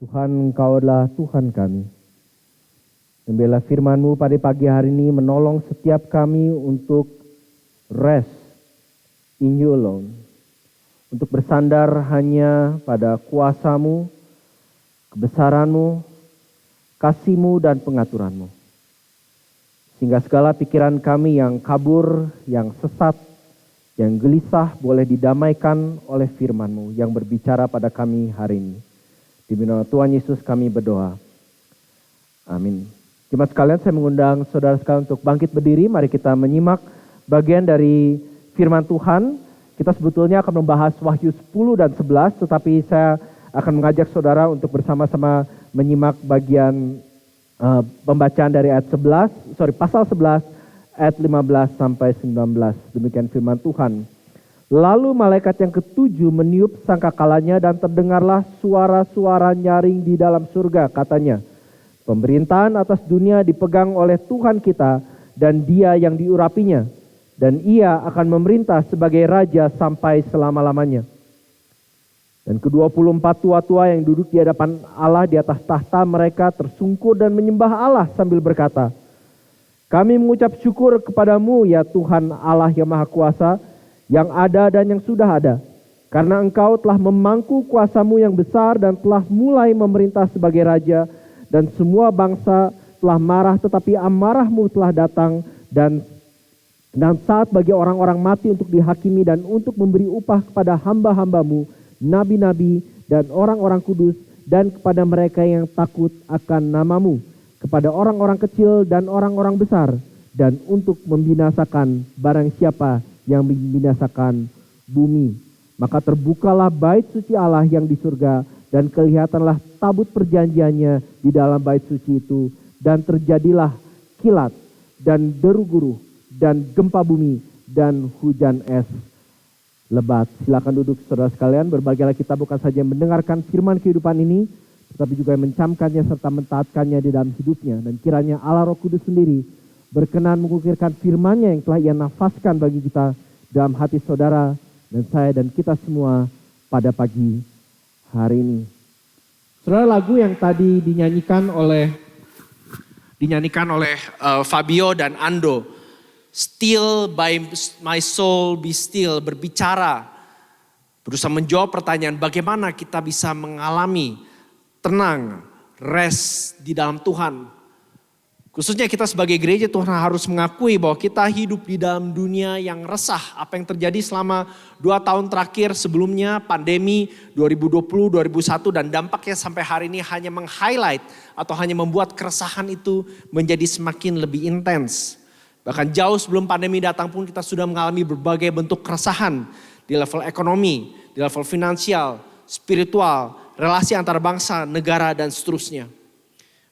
Tuhan, Engkau adalah Tuhan kami. Dan biarlah firman-Mu pada pagi hari ini menolong setiap kami untuk rest in You alone. Untuk bersandar hanya pada kuasa-Mu, kebesaran-Mu, kasih-Mu dan pengaturan-Mu. Sehingga segala pikiran kami yang kabur, yang sesat, yang gelisah boleh didamaikan oleh firman-Mu yang berbicara pada kami hari ini. Di nama Tuhan Yesus kami berdoa. Amin. Jemaat sekalian, saya mengundang saudara sekalian untuk bangkit berdiri. Mari kita menyimak bagian dari firman Tuhan. Kita sebetulnya akan membahas Wahyu 10 dan 11, tetapi saya akan mengajak saudara untuk bersama-sama menyimak bagian pembacaan dari pasal 11 ayat 15 sampai 19. Demikian firman Tuhan. Lalu malaikat yang ketujuh meniup sangkakalanya dan terdengarlah suara-suara nyaring di dalam surga, katanya, pemerintahan atas dunia dipegang oleh Tuhan kita dan Dia yang diurapinya, dan Ia akan memerintah sebagai raja sampai selama-lamanya. Dan ke-24 tua-tua yang duduk di hadapan Allah di atas tahta mereka tersungkur dan menyembah Allah sambil berkata, kami mengucap syukur kepadamu ya Tuhan Allah yang Maha Kuasa, yang ada dan yang sudah ada. Karena Engkau telah memangku kuasa-Mu yang besar dan telah mulai memerintah sebagai raja. Dan semua bangsa telah marah, tetapi amarah-Mu telah datang. Dan saat bagi orang-orang mati untuk dihakimi dan untuk memberi upah kepada hamba-hamba-Mu, nabi-nabi dan orang-orang kudus, dan kepada mereka yang takut akan nama-Mu, kepada orang-orang kecil dan orang-orang besar, dan untuk membinasakan barang siapa yang membinasakan bumi. Maka terbukalah bait suci Allah yang di surga, dan kelihatanlah tabut perjanjiannya di dalam bait suci itu, dan terjadilah kilat dan deru guruh dan gempa bumi dan hujan es lebat. Silakan duduk saudara sekalian. Berbahagialah kita bukan saja mendengarkan firman kehidupan ini, tetapi juga mencamkannya serta mentaatkannya di dalam hidupnya. Dan kiranya Allah Roh Kudus sendiri berkenan mengukirkan firman-Nya yang telah Ia nafaskan bagi kita dalam hati saudara dan saya dan kita semua pada pagi hari ini. Saudara, lagu yang tadi dinyanyikan oleh Fabio dan Ando, Still by my soul be still, berbicara, berusaha menjawab pertanyaan bagaimana kita bisa mengalami tenang, rest di dalam Tuhan. Khususnya kita sebagai gereja, Tuhan harus mengakui bahwa kita hidup di dalam dunia yang resah. Apa yang terjadi selama 2 tahun terakhir sebelumnya, pandemi 2020, 2021 dan dampaknya sampai hari ini hanya meng-highlight atau hanya membuat keresahan itu menjadi semakin lebih intens. Bahkan jauh sebelum pandemi datang pun kita sudah mengalami berbagai bentuk keresahan di level ekonomi, di level finansial, spiritual, relasi antar bangsa, negara dan seterusnya.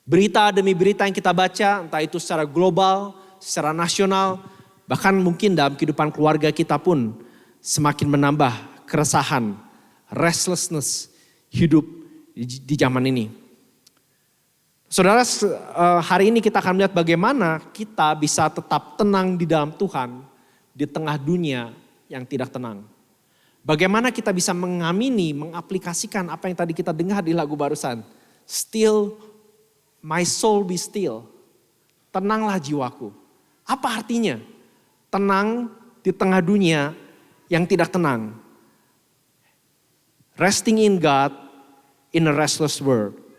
Berita demi berita yang kita baca, entah itu secara global, secara nasional, bahkan mungkin dalam kehidupan keluarga kita pun semakin menambah keresahan, restlessness hidup di zaman ini. Saudara, hari ini kita akan melihat bagaimana kita bisa tetap tenang di dalam Tuhan di tengah dunia yang tidak tenang. Bagaimana kita bisa mengamini, mengaplikasikan apa yang tadi kita dengar di lagu barusan. Still my soul be still. Tenanglah jiwaku. Apa artinya? Tenang di tengah dunia yang tidak tenang. Resting in God in a restless world.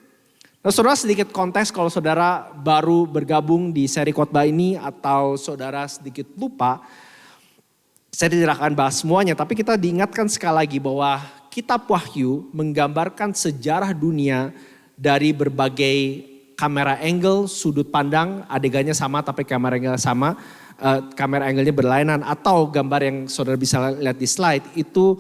Nah, saudara, sedikit konteks kalau saudara baru bergabung di seri khotbah ini atau saudara sedikit lupa. Saya tidak akan bahas semuanya, tapi kita diingatkan sekali lagi bahwa kitab Wahyu menggambarkan sejarah dunia dari berbagai kamera angle, sudut pandang, adegannya sama tapi kamera angle sama, kamera angle-nya berlainan, atau gambar yang saudara bisa lihat di slide itu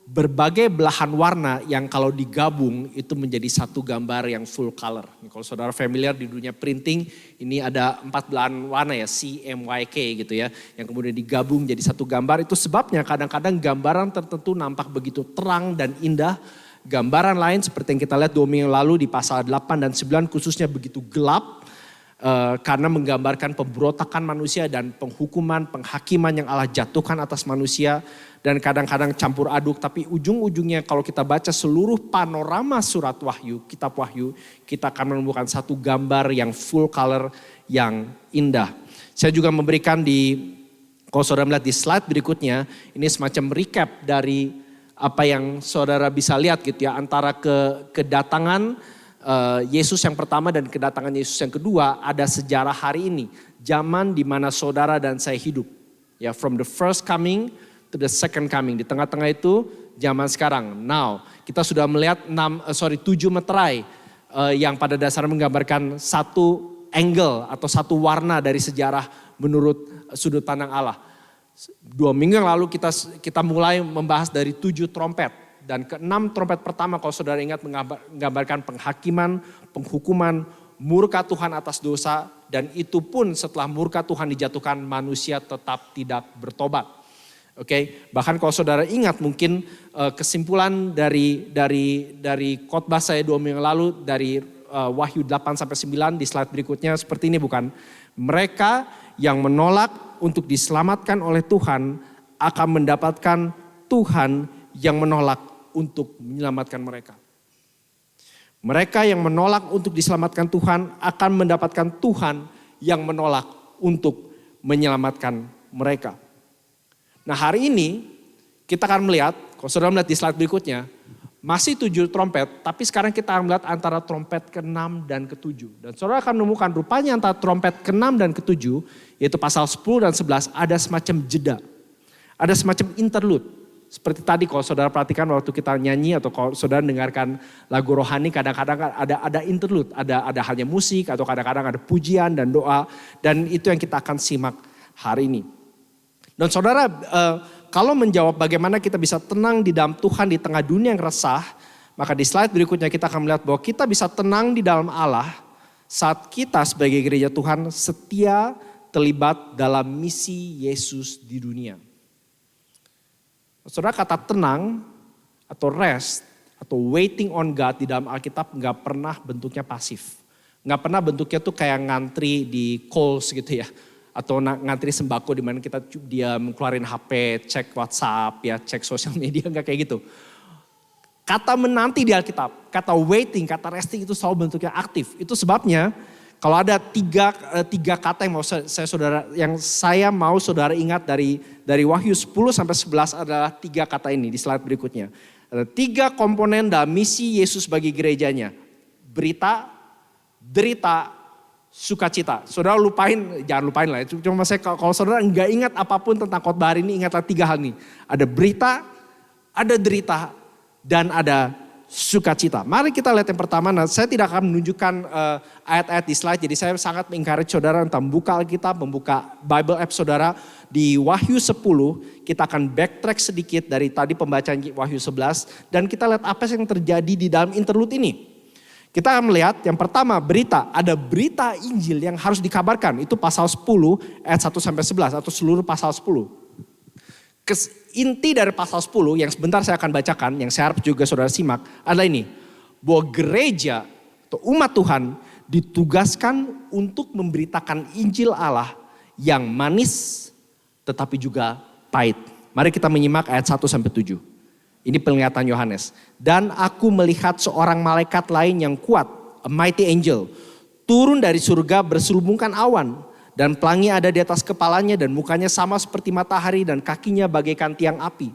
berbagai belahan warna yang kalau digabung itu menjadi satu gambar yang full color. Kalau saudara familiar di dunia printing, ini ada 4 belahan warna ya, CMYK gitu ya, yang kemudian digabung jadi satu gambar. Itu sebabnya kadang-kadang gambaran tertentu nampak begitu terang dan indah. Gambaran lain seperti yang kita lihat 2 minggu lalu di pasal 8 dan 9 khususnya begitu gelap. karena menggambarkan pemberontakan manusia dan penghukuman, penghakiman yang Allah jatuhkan atas manusia. Dan kadang-kadang campur aduk, tapi ujung-ujungnya kalau kita baca seluruh panorama surat Wahyu, kitab Wahyu, kita akan menemukan satu gambar yang full color, yang indah. Saya juga memberikan kalau saudara melihat di slide berikutnya, ini semacam recap dari apa yang saudara bisa lihat gitu ya, antara kedatangan Yesus yang pertama dan kedatangan Yesus yang kedua, ada sejarah hari ini. Zaman di mana saudara dan saya hidup. Ya, from the first coming to the second coming. Di tengah-tengah itu zaman sekarang. Now, kita sudah melihat 7 meterai yang pada dasarnya menggambarkan satu angle atau satu warna dari sejarah menurut sudut pandang Allah. 2 minggu yang lalu kita mulai membahas dari 7 trompet. Dan ke-6 trompet pertama kalau saudara ingat menggambarkan penghakiman, penghukuman, murka Tuhan atas dosa. Dan itu pun setelah murka Tuhan dijatuhkan, manusia tetap tidak bertobat. Oke, bahkan kalau saudara ingat mungkin kesimpulan dari khotbah saya 2 minggu lalu dari Wahyu 8 sampai 9 di slide berikutnya seperti ini bukan? Mereka yang menolak untuk diselamatkan oleh Tuhan akan mendapatkan Tuhan yang menolak untuk menyelamatkan mereka. Mereka yang menolak untuk diselamatkan Tuhan akan mendapatkan Tuhan yang menolak untuk menyelamatkan mereka. Nah hari ini kita akan melihat, kalau saudara melihat di slide berikutnya, masih 7 trompet, tapi sekarang kita akan melihat antara trompet ke-6 dan ke-7. Dan saudara akan menemukan rupanya antara trompet ke-6 dan ke-7, yaitu pasal 10 dan 11, ada semacam jeda. Ada semacam interlude. Seperti tadi kalau saudara perhatikan waktu kita nyanyi atau kalau saudara dengarkan lagu rohani, kadang-kadang ada interlude, ada hanya musik atau kadang-kadang ada pujian dan doa. Dan itu yang kita akan simak hari ini. Dan saudara, kalau menjawab bagaimana kita bisa tenang di dalam Tuhan di tengah dunia yang resah, maka di slide berikutnya kita akan melihat bahwa kita bisa tenang di dalam Allah saat kita sebagai gereja Tuhan setia terlibat dalam misi Yesus di dunia. Saudara, kata tenang atau rest atau waiting on God di dalam Alkitab nggak pernah bentuknya pasif. Nggak pernah bentuknya tuh kayak ngantri di Kohl's gitu ya. Atau ngantri sembako di mana dia keluarin HP, cek WhatsApp, ya cek sosial media, enggak kayak gitu. Kata menanti di Alkitab, kata waiting, kata resting itu selalu bentuknya aktif. Itu sebabnya kalau ada tiga kata yang saya mau saudara ingat dari Wahyu 10 sampai 11 adalah 3 kata ini di slide berikutnya. Ada 3 komponen dalam misi Yesus bagi gerejanya. Berita, derita, sukacita. Saudara jangan lupain lah. Cuma kalau saudara enggak ingat apapun tentang khotbah hari ini, ingatlah 3 hal ini. Ada berita, ada derita, dan ada sukacita. Mari kita lihat yang pertama. Nah, saya tidak akan menunjukkan ayat-ayat di slide. Jadi saya sangat mengencourage saudara untuk membuka Alkitab, membuka Bible app saudara. Di Wahyu 10 kita akan backtrack sedikit dari tadi pembacaan Wahyu 11. Dan kita lihat apa yang terjadi di dalam interlude ini. Kita akan melihat yang pertama berita, ada berita Injil yang harus dikabarkan. Itu pasal 10 ayat 1 sampai 11 atau seluruh pasal 10. Inti dari pasal 10 yang sebentar saya akan bacakan, yang saya harap juga saudara simak adalah ini. Bahwa gereja atau umat Tuhan ditugaskan untuk memberitakan Injil Allah yang manis tetapi juga pahit. Mari kita menyimak ayat 1 sampai 7. Ini penglihatan Yohanes. Dan aku melihat seorang malaikat lain yang kuat, a mighty angel, turun dari surga berselubungkan awan. Dan pelangi ada di atas kepalanya dan mukanya sama seperti matahari dan kakinya bagaikan tiang api.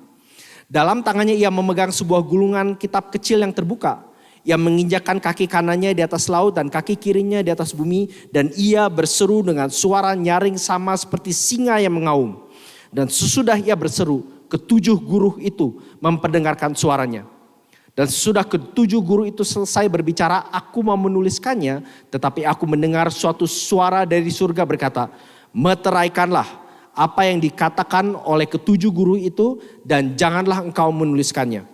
Dalam tangannya ia memegang sebuah gulungan kitab kecil yang terbuka. Ia menginjakkan kaki kanannya di atas laut dan kaki kirinya di atas bumi. Dan ia berseru dengan suara nyaring sama seperti singa yang mengaum. Dan sesudah ia berseru, ke-7 guru itu memperdengarkan suaranya. Dan sesudah ke-7 guru itu selesai berbicara, aku mau menuliskannya. Tetapi aku mendengar suatu suara dari surga berkata, meteraikanlah apa yang dikatakan oleh ke-7 guru itu dan janganlah engkau menuliskannya.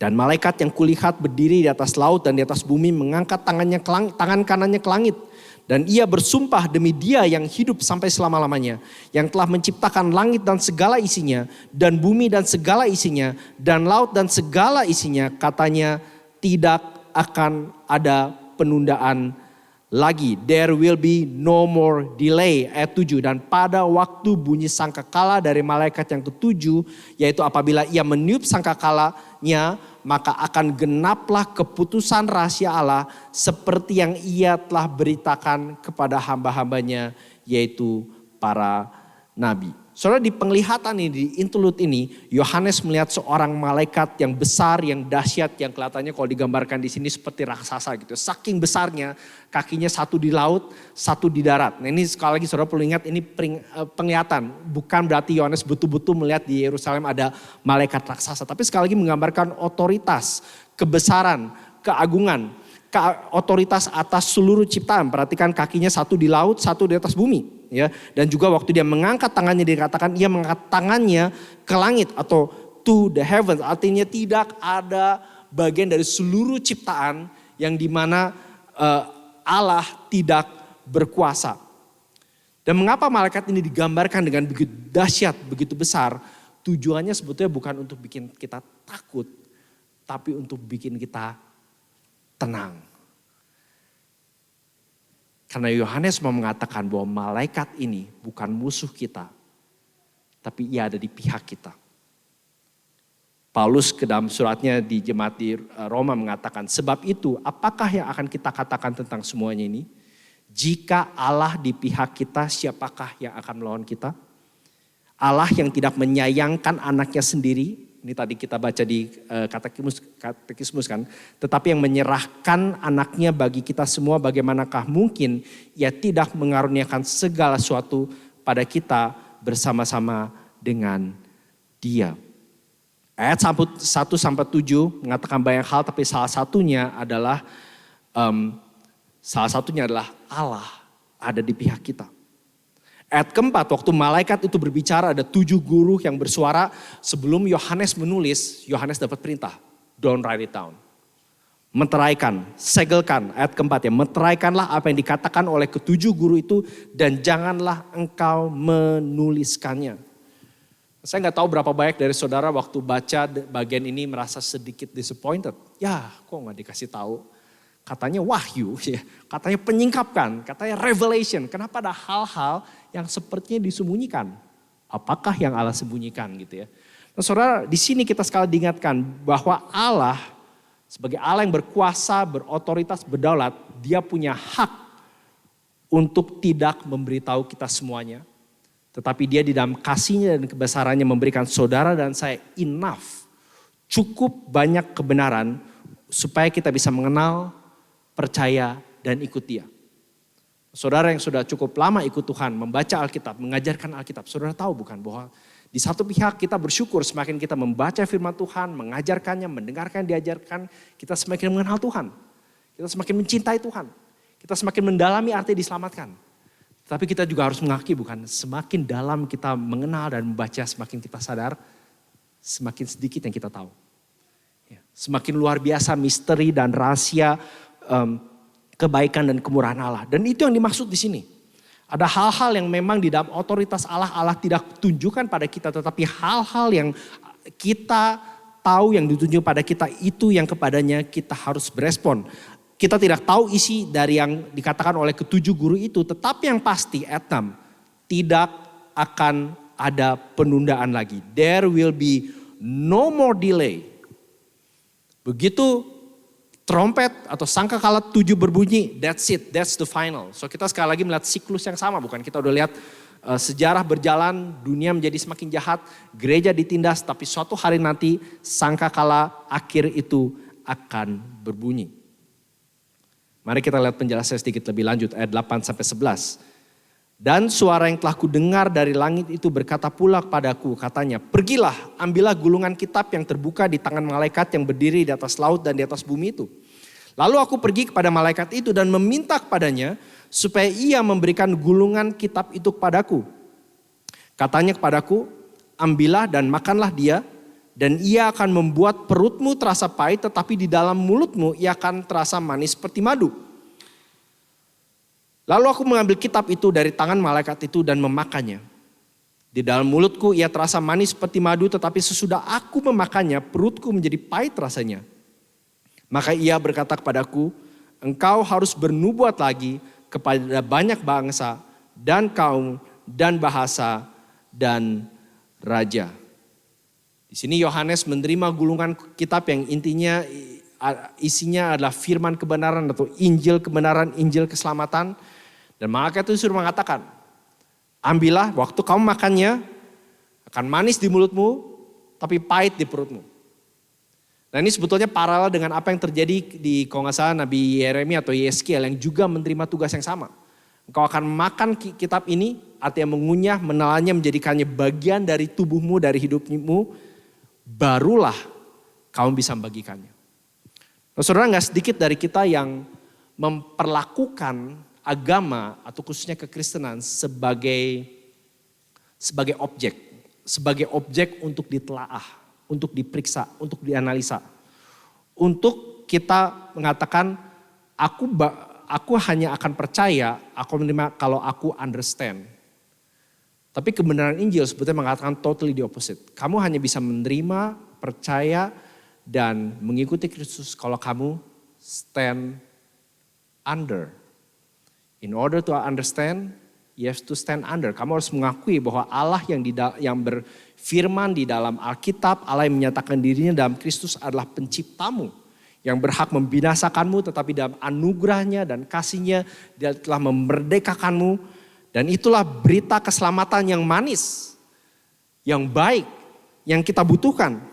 Dan malaikat yang kulihat berdiri di atas laut dan di atas bumi mengangkat tangan kanannya ke langit. Dan ia bersumpah demi Dia yang hidup sampai selama-lamanya, yang telah menciptakan langit dan segala isinya, dan bumi dan segala isinya, dan laut dan segala isinya, katanya tidak akan ada penundaan lagi. There will be no more delay. Ayat 7. Dan pada waktu bunyi sangkakala dari malaikat yang ketujuh, yaitu apabila ia meniup sangkakalanya, maka akan genaplah keputusan rahasia Allah seperti yang ia telah beritakan kepada hamba-hambanya, yaitu para nabi. Saudara, di penglihatan ini, di interlude ini, Yohanes melihat seorang malaikat yang besar, yang dahsyat, yang kelihatannya kalau digambarkan di sini seperti raksasa gitu. Saking besarnya, kakinya satu di laut, satu di darat. Nah ini sekali lagi saudara perlu ingat, ini penglihatan. Bukan berarti Yohanes betul-betul melihat di Yerusalem ada malaikat raksasa. Tapi sekali lagi menggambarkan otoritas, kebesaran, keagungan, otoritas atas seluruh ciptaan. Perhatikan kakinya satu di laut, satu di atas bumi. Ya, dan juga waktu dia mengangkat tangannya dikatakan ia mengangkat tangannya ke langit atau to the heavens. Artinya tidak ada bagian dari seluruh ciptaan yang dimana Allah tidak berkuasa. Dan mengapa malaikat ini digambarkan dengan begitu dahsyat, begitu besar? Tujuannya sebetulnya bukan untuk bikin kita takut, tapi untuk bikin kita tenang. Karena Yohanes mau mengatakan bahwa malaikat ini bukan musuh kita, tapi ia ada di pihak kita. Paulus ke dalam suratnya di jemaat di Roma mengatakan, sebab itu apakah yang akan kita katakan tentang semuanya ini? Jika Allah di pihak kita, siapakah yang akan melawan kita? Allah yang tidak menyayangkan anaknya sendiri, ini tadi kita baca di katekismus kan. Tetapi yang menyerahkan anaknya bagi kita semua, bagaimanakah mungkin ia tidak mengaruniakan segala sesuatu pada kita bersama-sama dengan Dia. Ayat 1-7 mengatakan banyak hal, tapi salah satunya adalah Allah ada di pihak kita. Ayat keempat, waktu malaikat itu berbicara ada 7 guru yang bersuara. Sebelum Yohanes menulis, Yohanes dapat perintah. Don't write it down. Meteraikan, segelkan. Ayat keempat ya, meteraikanlah apa yang dikatakan oleh ke-7 guru itu dan janganlah engkau menuliskannya. Saya nggak tahu berapa banyak dari saudara waktu baca bagian ini merasa sedikit disappointed. Ya, kok nggak dikasih tahu? Katanya wahyu, ya. Katanya penyingkapkan, katanya revelation. Kenapa ada hal-hal yang sepertinya disembunyikan? Apakah yang Allah sembunyikan gitu ya? Nah, saudara, di sini kita sekali diingatkan bahwa Allah sebagai Allah yang berkuasa, berotoritas, berdaulat, Dia punya hak untuk tidak memberitahu kita semuanya. Tetapi Dia di dalam kasih-Nya dan kebesarannya memberikan saudara dan saya enough, cukup banyak kebenaran supaya kita bisa mengenal, percaya, dan ikut Dia. Saudara yang sudah cukup lama ikut Tuhan, membaca Alkitab, mengajarkan Alkitab, saudara tahu bukan bahwa di satu pihak kita bersyukur semakin kita membaca firman Tuhan, mengajarkannya, mendengarkan, diajarkan, kita semakin mengenal Tuhan. Kita semakin mencintai Tuhan. Kita semakin mendalami arti diselamatkan. Tapi kita juga harus mengakui bukan, semakin dalam kita mengenal dan membaca, semakin kita sadar, semakin sedikit yang kita tahu. Semakin luar biasa misteri dan rahasia kebaikan dan kemurahan Allah. Dan itu yang dimaksud di sini. Ada hal-hal yang memang di dalam otoritas Allah, Allah tidak tunjukkan pada kita. Tetapi hal-hal yang kita tahu yang ditunjuk pada kita, itu yang kepadanya kita harus berespon. Kita tidak tahu isi dari yang dikatakan oleh ke-7 guru itu. Tetapi yang pasti, Etam, tidak akan ada penundaan lagi. There will be no more delay. Begitu trompet atau sangkakala 7 berbunyi, that's it, that's the final. So kita sekali lagi melihat siklus yang sama, bukan? Kita udah lihat sejarah berjalan, dunia menjadi semakin jahat, gereja ditindas, tapi suatu hari nanti sangkakala akhir itu akan berbunyi. Mari kita lihat penjelasan sedikit lebih lanjut, ayat 8-11. Dan suara yang telah kudengar dari langit itu berkata pula kepadaku, katanya, pergilah, ambillah gulungan kitab yang terbuka di tangan malaikat yang berdiri di atas laut dan di atas bumi itu. Lalu aku pergi kepada malaikat itu dan meminta kepadanya supaya ia memberikan gulungan kitab itu kepadaku. Katanya kepadaku, ambillah dan makanlah dia, dan ia akan membuat perutmu terasa pahit, tetapi di dalam mulutmu ia akan terasa manis seperti madu. Lalu aku mengambil kitab itu dari tangan malaikat itu dan memakannya. Di dalam mulutku ia terasa manis seperti madu, tetapi sesudah aku memakannya perutku menjadi pahit rasanya. Maka ia berkata kepadaku, Engkau harus bernubuat lagi kepada banyak bangsa dan kaum dan bahasa dan raja. Di sini Yohanes menerima gulungan kitab yang intinya isinya adalah firman kebenaran atau Injil kebenaran, Injil keselamatan. Dan maka itu suruh mengatakan, ambillah waktu kamu makannya akan manis di mulutmu tapi pahit di perutmu. Nah ini sebetulnya paralel dengan apa yang terjadi di kalau nggak salah Nabi Yeremia atau Yeskiel yang juga menerima tugas yang sama. Engkau akan makan kitab ini, artinya mengunyah, menelannya, menjadikannya bagian dari tubuhmu, dari hidupmu, barulah kamu bisa membagikannya. Nah, saudara, nggak sedikit dari kita yang memperlakukan agama atau khususnya kekristenan sebagai objek untuk ditelaah, untuk diperiksa, untuk dianalisa. Untuk kita mengatakan aku hanya akan percaya, aku menerima kalau aku understand. Tapi kebenaran Injil sebetulnya mengatakan totally the opposite. Kamu hanya bisa menerima, percaya, dan mengikuti Kristus kalau kamu stand under. In order to understand, you have to stand under. Kamu harus mengakui bahwa Allah yang berfirman di dalam Alkitab, Allah yang menyatakan dirinya dalam Kristus adalah penciptamu. Yang berhak membinasakanmu, tetapi dalam anugerahnya dan kasihnya dia telah memerdekakanmu. Dan itulah berita keselamatan yang manis, yang baik, yang kita butuhkan.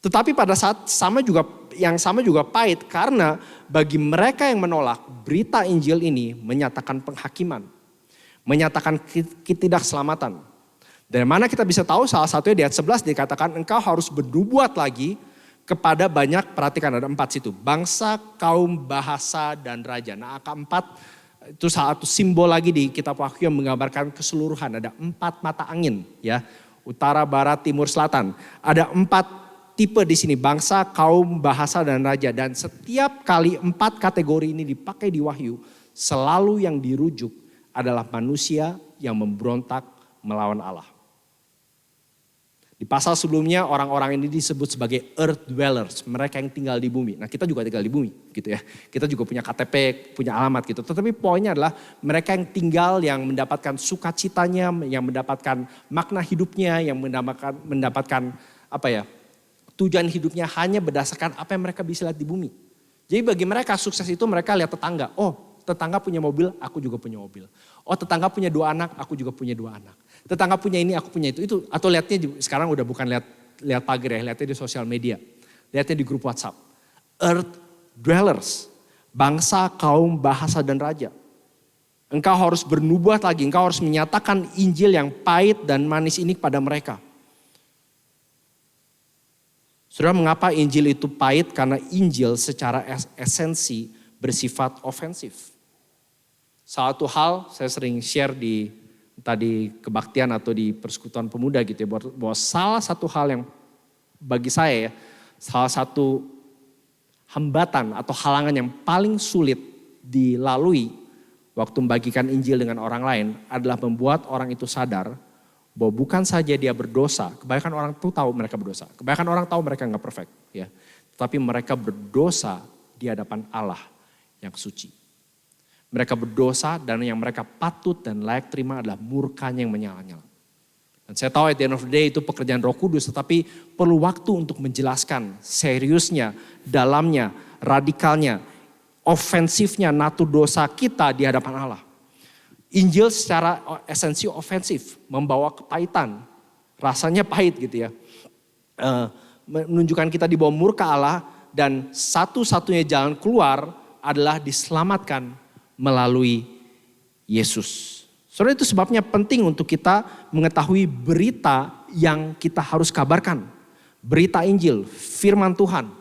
Tetapi pada saat sama juga pahit, karena bagi mereka yang menolak, berita Injil ini menyatakan penghakiman, menyatakan ketidakselamatan. Dari mana kita bisa tahu? Salah satunya di ayat 11 dikatakan engkau harus bernubuat lagi kepada banyak, perhatikan ada 4 situ, bangsa, kaum, bahasa, dan raja. Nah angka 4 itu salah satu simbol lagi di kitab Wahyu yang menggambarkan keseluruhan. Ada 4 mata angin ya, utara, barat, timur, selatan. Ada 4 tipe di sini, bangsa, kaum, bahasa, dan raja. Dan setiap kali 4 kategori ini dipakai di Wahyu, selalu yang dirujuk adalah manusia yang memberontak melawan Allah. Di pasal sebelumnya orang-orang ini disebut sebagai earth dwellers, mereka yang tinggal di bumi. Nah kita juga tinggal di bumi gitu ya. Kita juga punya KTP, punya alamat gitu. Tetapi poinnya adalah mereka yang tinggal, yang mendapatkan sukacitanya, yang mendapatkan makna hidupnya, yang mendapatkan tujuan hidupnya hanya berdasarkan apa yang mereka bisa lihat di bumi. Jadi bagi mereka sukses itu mereka lihat tetangga. Oh tetangga punya mobil, aku juga punya mobil. Oh tetangga punya 2 anak, aku juga punya 2 anak. Tetangga punya ini, aku punya itu. Atau lihatnya sekarang udah bukan lihat pagar ya, lihatnya di sosial media. Lihatnya di grup WhatsApp. Earth dwellers, bangsa, kaum, bahasa, dan raja. Engkau harus bernubuat lagi, engkau harus menyatakan Injil yang pahit dan manis ini kepada mereka. Saudara, mengapa Injil itu pahit? Karena Injil secara esensi bersifat ofensif. Satu hal saya sering share di tadi kebaktian atau di persekutuan pemuda gitu ya, bahwa salah satu hal yang bagi saya ya, salah satu hambatan atau halangan yang paling sulit dilalui waktu membagikan Injil dengan orang lain adalah membuat orang itu sadar bahwa bukan saja dia berdosa, kebanyakan orang tuh tahu mereka berdosa, kebanyakan orang tahu mereka nggak perfect ya, tetapi mereka berdosa di hadapan Allah yang suci. Mereka berdosa dan yang mereka patut dan layak terima adalah murkanya yang menyala-nyala. Dan saya tahu at the end of the day itu pekerjaan Roh Kudus, tetapi perlu waktu untuk menjelaskan seriusnya, dalamnya, radikalnya, ofensifnya natur dosa kita di hadapan Allah. Injil secara esensi ofensif, membawa kepahitan, rasanya pahit gitu ya. Menunjukkan kita di bawah murka Allah dan satu-satunya jalan keluar adalah diselamatkan melalui Yesus. Saudara, itu sebabnya penting untuk kita mengetahui berita yang kita harus kabarkan. Berita Injil, firman Tuhan,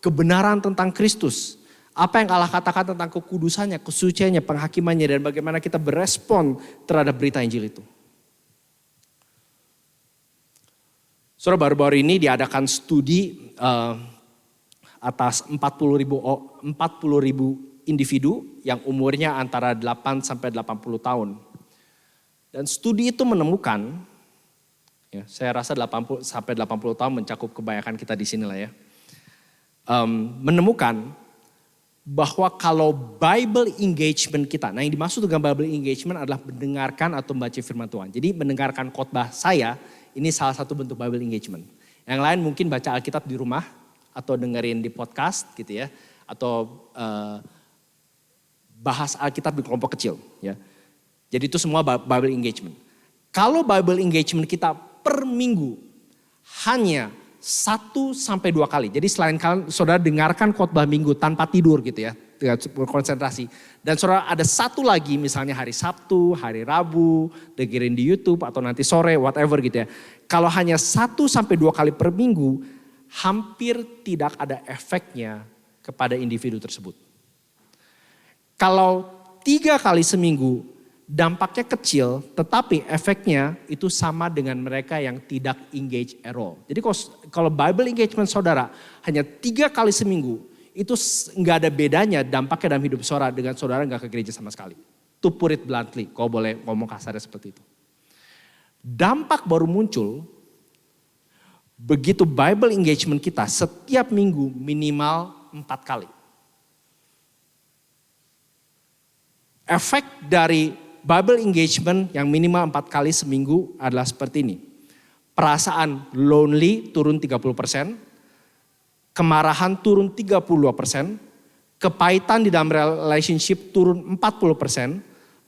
kebenaran tentang Kristus. Apa yang Allah katakan tentang kekudusannya, kesuciannya, penghakimannya, dan bagaimana kita berespon terhadap berita Injil itu. Saudara, baru-baru ini diadakan studi atas 40.000 individu yang umurnya antara 8 sampai 80 tahun. Dan studi itu menemukan, ya, saya rasa 80 sampai 80 tahun mencakup kebanyakan kita di sini lah ya. Menemukan bahwa kalau Bible engagement kita, nah yang dimaksud dengan Bible engagement adalah mendengarkan atau membaca firman Tuhan. Jadi mendengarkan khotbah saya, ini salah satu bentuk Bible engagement. Yang lain mungkin baca Alkitab di rumah, atau dengerin di podcast gitu ya, atau bahas Alkitab di kelompok kecil ya. Jadi itu semua Bible engagement. Kalau Bible engagement kita per minggu hanya 1-2 kali. Jadi selain kalian saudara dengarkan khotbah minggu tanpa tidur gitu ya, berkonsentrasi. Dan saudara ada satu lagi misalnya hari Sabtu, hari Rabu, dengerin di YouTube atau nanti sore whatever gitu ya. Kalau hanya 1-2 kali per minggu, hampir tidak ada efeknya kepada individu tersebut. Kalau 3 kali seminggu, dampaknya kecil, tetapi efeknya itu sama dengan mereka yang tidak engage at all. Jadi kalau Bible engagement saudara hanya 3 kali seminggu, itu nggak ada bedanya dampaknya dalam hidup saudara dengan saudara nggak ke gereja sama sekali. To put it bluntly, kalau boleh ngomong kasarnya seperti itu. Dampak baru muncul begitu Bible engagement kita setiap minggu minimal 4 kali. Efek dari Bible engagement yang minimal 4 kali seminggu adalah seperti ini. Perasaan lonely turun 30%, kemarahan turun 32%, kepahitan di dalam relationship turun 40%,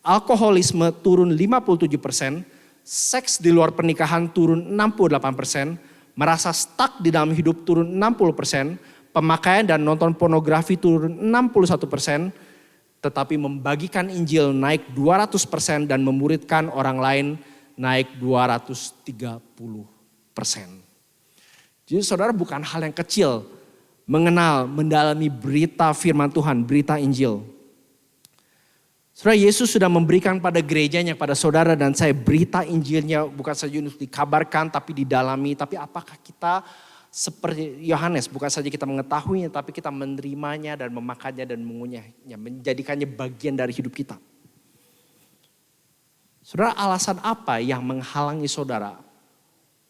alkoholisme turun 57%, seks di luar pernikahan turun 68%, merasa stuck di dalam hidup turun 60%, pemakaian dan nonton pornografi turun 61%, tetapi membagikan Injil naik 200% dan memuridkan orang lain naik 230%. Jadi saudara bukan hal yang kecil mengenal, mendalami berita firman Tuhan, berita Injil. Saudara, Yesus sudah memberikan pada gerejanya, pada saudara dan saya berita Injilnya bukan saja untuk dikabarkan tapi didalami. Tapi apakah kita seperti Yohanes, bukan saja kita mengetahuinya, tapi kita menerimanya dan memakannya dan mengunyahnya, menjadikannya bagian dari hidup kita. Saudara, alasan apa yang menghalangi saudara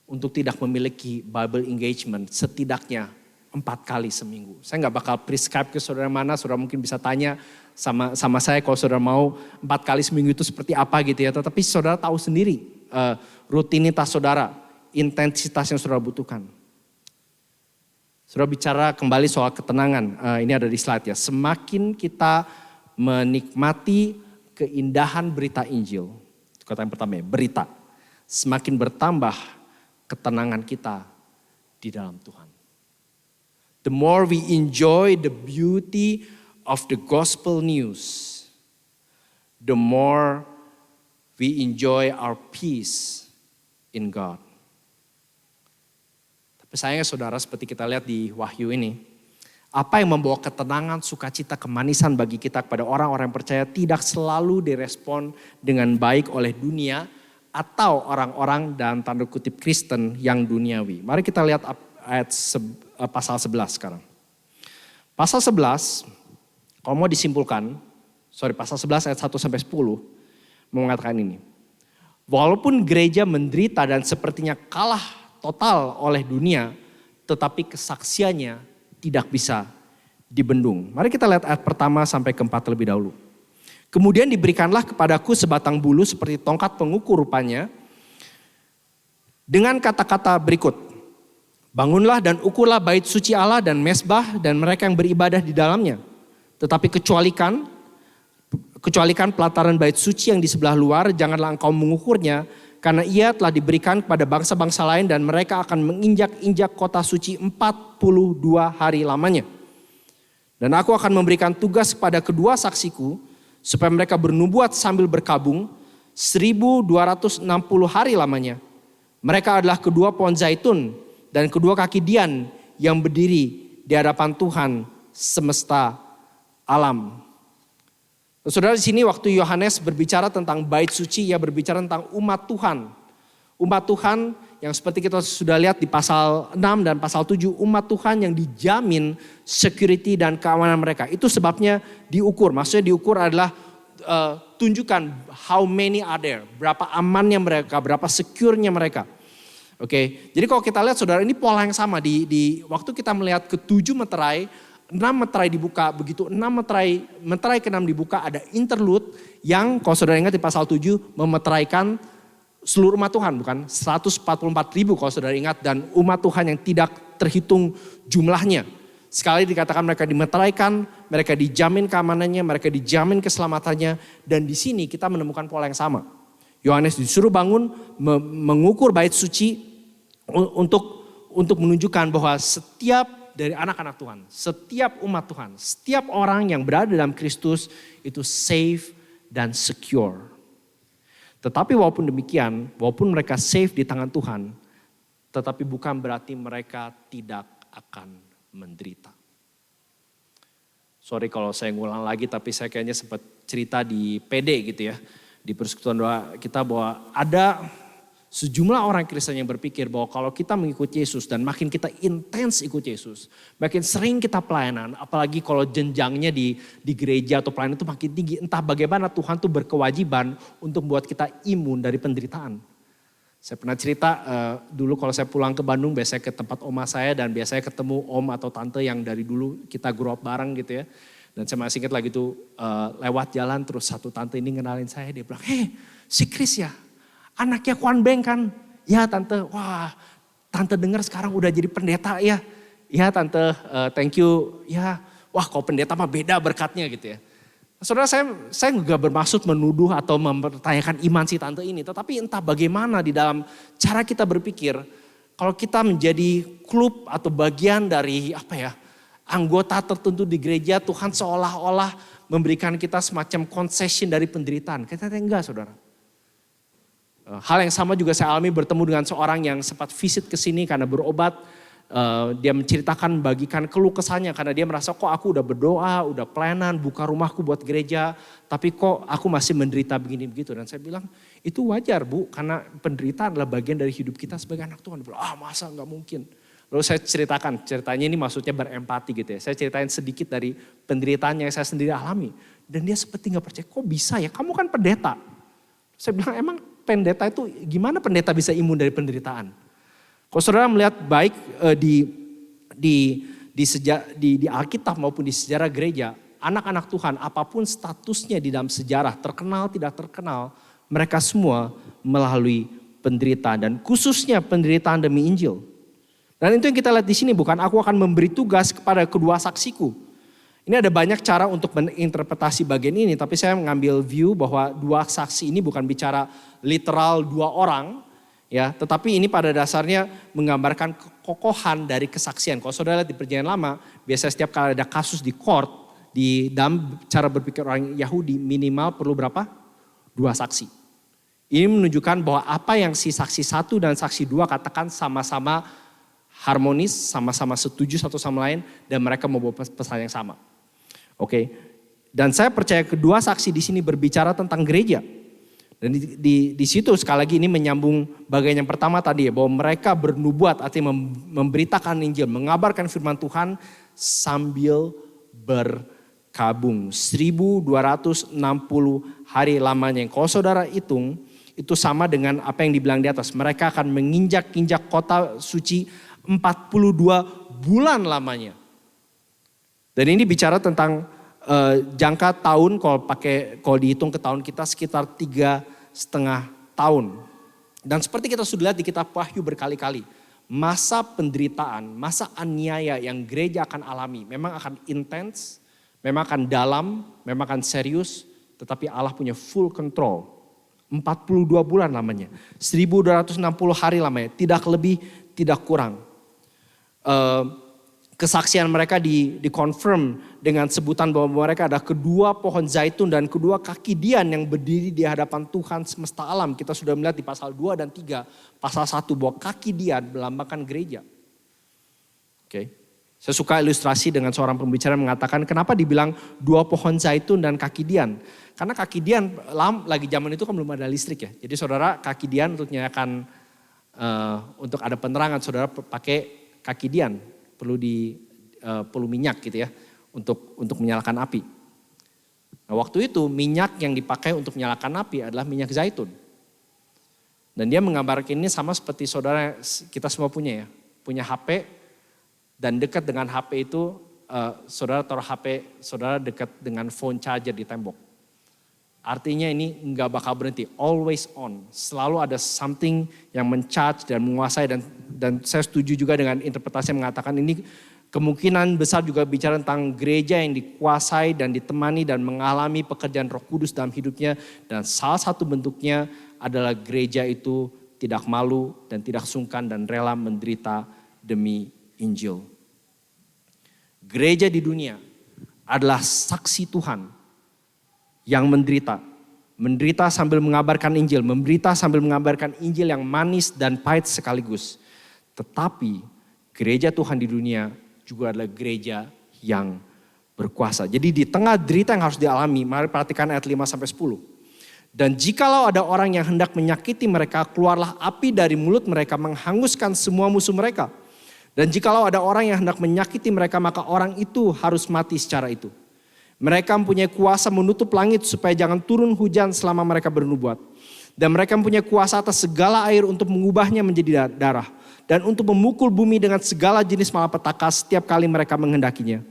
untuk tidak memiliki Bible engagement setidaknya 4 kali seminggu? Saya nggak bakal prescribe ke saudara mana, saudara mungkin bisa tanya sama saya kalau saudara mau 4 kali seminggu itu seperti apa gitu ya. Tetapi saudara tahu sendiri rutinitas saudara, intensitas yang saudara butuhkan. Saudara bicara kembali soal ketenangan, ini ada di slide ya. Semakin kita menikmati keindahan berita Injil, itu kata yang pertama ya, berita. Semakin bertambah ketenangan kita di dalam Tuhan. The more we enjoy the beauty of the gospel news, the more we enjoy our peace in God. Sayangnya saudara, seperti kita lihat di Wahyu ini, apa yang membawa ketenangan, sukacita, kemanisan bagi kita kepada orang-orang yang percaya tidak selalu direspon dengan baik oleh dunia atau orang-orang dalam tanda kutip Kristen yang duniawi. Mari kita lihat ayat pasal 11 sekarang. Pasal 11, kalau mau disimpulkan, pasal 11 ayat 1-10 mengatakan ini. Walaupun gereja menderita dan sepertinya kalah total oleh dunia, tetapi kesaksiannya tidak bisa dibendung. Mari kita lihat ayat pertama sampai ke-4 terlebih dahulu. Kemudian diberikanlah kepadaku sebatang bulu seperti tongkat pengukur rupanya, dengan kata-kata berikut. Bangunlah dan ukurlah bait suci Allah dan mezbah dan mereka yang beribadah di dalamnya. Tetapi kecualikan pelataran bait suci yang di sebelah luar, janganlah engkau mengukurnya, karena ia telah diberikan kepada bangsa-bangsa lain dan mereka akan menginjak-injak kota suci 42 hari lamanya. Dan aku akan memberikan tugas kepada kedua saksiku supaya mereka bernubuat sambil berkabung 1260 hari lamanya. Mereka adalah kedua pohon zaitun dan kedua kaki Dian yang berdiri di hadapan Tuhan semesta alam. Saudara, di sini waktu Yohanes berbicara tentang bait suci, ia berbicara tentang umat Tuhan. Umat Tuhan yang seperti kita sudah lihat di pasal 6 dan pasal 7, umat Tuhan yang dijamin security dan keamanan mereka. Itu sebabnya diukur. Maksudnya diukur adalah tunjukkan how many are there, berapa amannya mereka, berapa secure-nya mereka. Oke, jadi kalau kita lihat saudara, ini pola yang sama di waktu kita melihat ke 7 meterai, meterai dibuka, begitu 6 meterai ke-6 dibuka, ada interlude yang kalau saudara ingat di pasal 7 memeteraikan seluruh umat Tuhan, bukan 144.000 kalau saudara ingat, dan umat Tuhan yang tidak terhitung jumlahnya. Sekali dikatakan mereka dimeteraikan, mereka dijamin keamanannya, mereka dijamin keselamatannya, dan di sini kita menemukan pola yang sama. Yohanes disuruh bangun mengukur bait suci untuk menunjukkan bahwa setiap dari anak-anak Tuhan, setiap umat Tuhan, setiap orang yang berada dalam Kristus itu safe dan secure. Tetapi walaupun demikian, walaupun mereka safe di tangan Tuhan, tetapi bukan berarti mereka tidak akan menderita. Sorry kalau saya ngulang lagi, tapi saya kayaknya sempat cerita di PD gitu ya, di persekutuan doa kita, bahwa ada sejumlah orang Kristen yang berpikir bahwa kalau kita mengikuti Yesus dan makin kita intens ikut Yesus, makin sering kita pelayanan, apalagi kalau jenjangnya di gereja atau pelayanan itu makin tinggi, entah bagaimana Tuhan tuh berkewajiban untuk membuat kita imun dari penderitaan. Saya pernah cerita dulu kalau saya pulang ke Bandung, biasanya ke tempat oma saya dan biasanya ketemu om atau tante yang dari dulu kita grow up bareng gitu ya. Dan saya masih ingat lagi tuh lewat jalan terus satu tante ini ngenalin saya, dia bilang, "Hei, si Chris ya? Anaknya Kwan Beng kan?" "Ya tante." "Wah, tante dengar sekarang udah jadi pendeta ya?" "Ya tante, thank you." "Ya, wah kalau pendeta mah beda berkatnya," gitu ya. Saudara, saya juga bermaksud menuduh atau mempertanyakan iman si tante ini. Tetapi entah bagaimana di dalam cara kita berpikir, kalau kita menjadi klub atau bagian dari anggota tertentu di gereja, Tuhan seolah-olah memberikan kita semacam concession dari penderitaan. Kita enggak, saudara. Hal yang sama juga saya alami bertemu dengan seorang yang sempat visit ke sini karena berobat. Dia menceritakan, bagikan keluh kesahnya karena dia merasa, kok aku udah berdoa, udah pelayanan, buka rumahku buat gereja, tapi kok aku masih menderita begini begitu. Dan saya bilang, itu wajar Bu, karena penderitaan adalah bagian dari hidup kita sebagai anak Tuhan. Dia bilang, masa nggak mungkin. Lalu saya ceritakan, ceritanya ini maksudnya berempati gitu ya. Saya ceritain sedikit dari penderitaan yang saya sendiri alami. Dan dia seperti nggak percaya, kok bisa ya, kamu kan pendeta. Saya bilang, emang pendeta itu gimana pendeta bisa imun dari penderitaan? Kalau saudara melihat baik di Alkitab maupun di sejarah gereja, anak-anak Tuhan apapun statusnya di dalam sejarah, terkenal tidak terkenal, mereka semua melalui penderitaan dan khususnya penderitaan demi Injil. Dan itu yang kita lihat di sini, bukan aku akan memberi tugas kepada kedua saksiku. Ini ada banyak cara untuk menginterpretasi bagian ini, tapi saya mengambil view bahwa dua saksi ini bukan bicara literal dua orang, ya, tetapi ini pada dasarnya menggambarkan kekokohan dari kesaksian. Kalau saudara lihat di Perjanjian Lama, biasanya setiap kali ada kasus di court, di dalam cara berpikir orang Yahudi minimal perlu berapa? 2 saksi. Ini menunjukkan bahwa apa yang si saksi 1 dan saksi 2 katakan sama-sama harmonis, sama-sama setuju satu sama lain, dan mereka membawa pesan yang sama. Oke. Dan saya percaya kedua saksi di sini berbicara tentang gereja. Dan di situ sekali lagi ini menyambung bagian yang pertama tadi ya, bahwa mereka bernubuat, artinya memberitakan Injil, mengabarkan firman Tuhan sambil berkabung. 1260 hari lamanya. Kalau saudara hitung, itu sama dengan apa yang dibilang di atas. Mereka akan menginjak-injak kota suci 42 bulan lamanya. Dan ini bicara tentang jangka tahun, kalau dihitung ke tahun kita sekitar 3,5 tahun. Dan seperti kita sudah lihat di kitab Wahyu berkali-kali, masa penderitaan, masa aniaya yang gereja akan alami memang akan intens, memang akan dalam, memang akan serius, tetapi Allah punya full control. 42 bulan lamanya, 1260 hari lamanya, tidak lebih, tidak kurang. Kesaksian mereka dikonfirm dengan sebutan bahwa mereka ada kedua pohon zaitun dan kedua kaki dian yang berdiri di hadapan Tuhan semesta alam. Kita sudah melihat di pasal 2 dan 3, pasal 1 bahwa kaki dian melambangkan gereja. Oke. Saya suka ilustrasi dengan seorang pembicara mengatakan kenapa dibilang 2 pohon zaitun dan kaki dian. Karena kaki dian lagi zaman itu kan belum ada listrik ya. Jadi saudara kaki dian untuk menyalakan, untuk ada penerangan saudara pakai kaki dian. Perlu minyak gitu ya untuk menyalakan api. Nah, waktu itu minyak yang dipakai untuk menyalakan api adalah minyak zaitun. Dan dia menggambarkan ini sama seperti saudara kita semua punya ya. Punya HP dan dekat dengan HP itu saudara taruh HP saudara dekat dengan phone charger di tembok. Artinya ini nggak bakal berhenti, always on. Selalu ada something yang mencharge dan menguasai, dan saya setuju juga dengan interpretasi yang mengatakan ini kemungkinan besar juga bicara tentang gereja yang dikuasai dan ditemani dan mengalami pekerjaan Roh Kudus dalam hidupnya. Dan salah satu bentuknya adalah gereja itu tidak malu dan tidak sungkan dan rela menderita demi Injil. Gereja di dunia adalah saksi Tuhan yang menderita sambil mengabarkan Injil, menderita sambil mengabarkan Injil yang manis dan pahit sekaligus. Tetapi gereja Tuhan di dunia juga adalah gereja yang berkuasa. Jadi di tengah derita yang harus dialami, mari perhatikan ayat 5-10. Dan jikalau ada orang yang hendak menyakiti mereka, keluarlah api dari mulut mereka menghanguskan semua musuh mereka. Dan jikalau ada orang yang hendak menyakiti mereka, maka orang itu harus mati secara itu. Mereka mempunyai kuasa menutup langit supaya jangan turun hujan selama mereka bernubuat. Dan mereka mempunyai kuasa atas segala air untuk mengubahnya menjadi darah. Dan untuk memukul bumi dengan segala jenis malapetaka setiap kali mereka menghendakinya.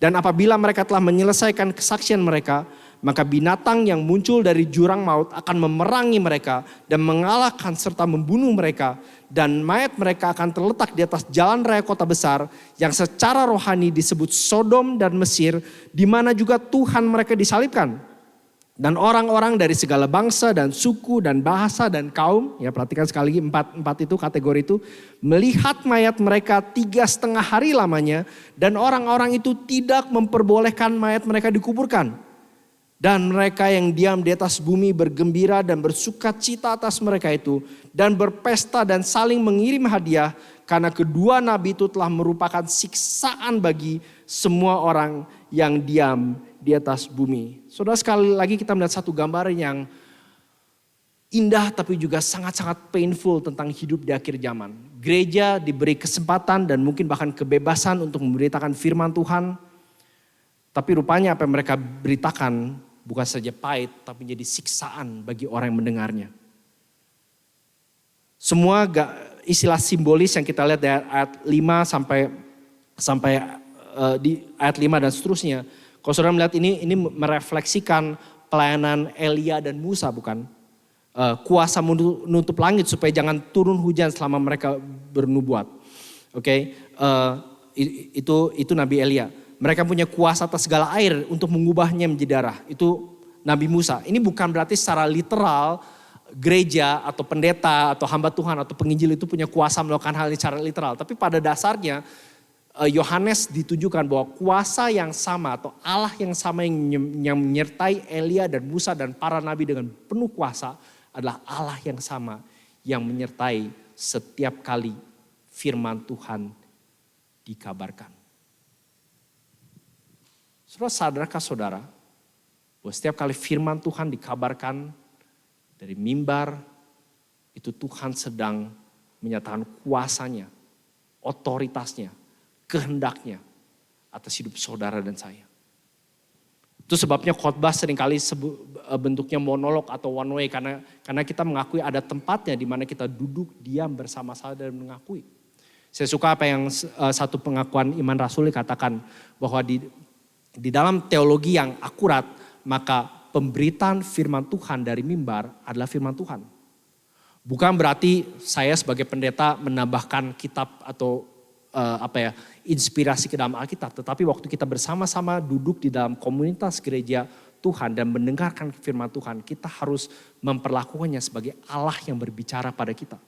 Dan apabila mereka telah menyelesaikan kesaksian mereka, maka binatang yang muncul dari jurang maut akan memerangi mereka dan mengalahkan serta membunuh mereka. Dan mayat mereka akan terletak di atas jalan raya kota besar yang secara rohani disebut Sodom dan Mesir, di mana juga Tuhan mereka disalibkan. Dan orang-orang dari segala bangsa dan suku dan bahasa dan kaum, ya perhatikan sekali lagi empat itu kategori itu, melihat mayat mereka 3,5 hari lamanya, dan orang-orang itu tidak memperbolehkan mayat mereka dikuburkan. Dan mereka yang diam di atas bumi bergembira dan bersuka cita atas mereka itu, dan berpesta dan saling mengirim hadiah, karena kedua nabi itu telah merupakan siksaan bagi semua orang yang diam di atas bumi. Saudara, sekali lagi kita melihat satu gambaran yang indah tapi juga sangat-sangat painful tentang hidup di akhir zaman. Gereja diberi kesempatan dan mungkin bahkan kebebasan untuk memberitakan firman Tuhan. Tapi rupanya apa yang mereka beritakan bukan saja pahit tapi menjadi siksaan bagi orang yang mendengarnya. Semua istilah simbolis yang kita lihat dari ayat 5 sampai di ayat 5 dan seterusnya. Kalau saudara melihat ini merefleksikan pelayanan Elia dan Musa, bukan? Kuasa menutup langit supaya jangan turun hujan selama mereka bernubuat. Oke, itu Nabi Elia. Mereka punya kuasa atas segala air untuk mengubahnya menjadi darah. Itu Nabi Musa. Ini bukan berarti secara literal gereja atau pendeta atau hamba Tuhan atau penginjil itu punya kuasa melakukan hal ini secara literal. Tapi pada dasarnya Yohanes ditunjukkan bahwa kuasa yang sama atau Allah yang sama yang menyertai Elia dan Musa dan para nabi dengan penuh kuasa adalah Allah yang sama yang menyertai setiap kali firman Tuhan dikabarkan. Saudara, sadarkah saudara bahwa setiap kali firman Tuhan dikabarkan dari mimbar, itu Tuhan sedang menyatakan kuasanya, otoritasnya, kehendaknya atas hidup saudara dan saya. Itu sebabnya khotbah seringkali bentuknya monolog atau one way karena kita mengakui ada tempatnya di mana kita duduk diam bersama-sama dan mengakui. Saya suka apa yang satu pengakuan iman rasuli katakan bahwa di dalam teologi yang akurat maka pemberitaan firman Tuhan dari mimbar adalah firman Tuhan. Bukan berarti saya sebagai pendeta menambahkan kitab atau inspirasi ke dalam Alkitab. Tetapi waktu kita bersama-sama duduk di dalam komunitas gereja Tuhan dan mendengarkan firman Tuhan, kita harus memperlakukannya sebagai Allah yang berbicara pada kita.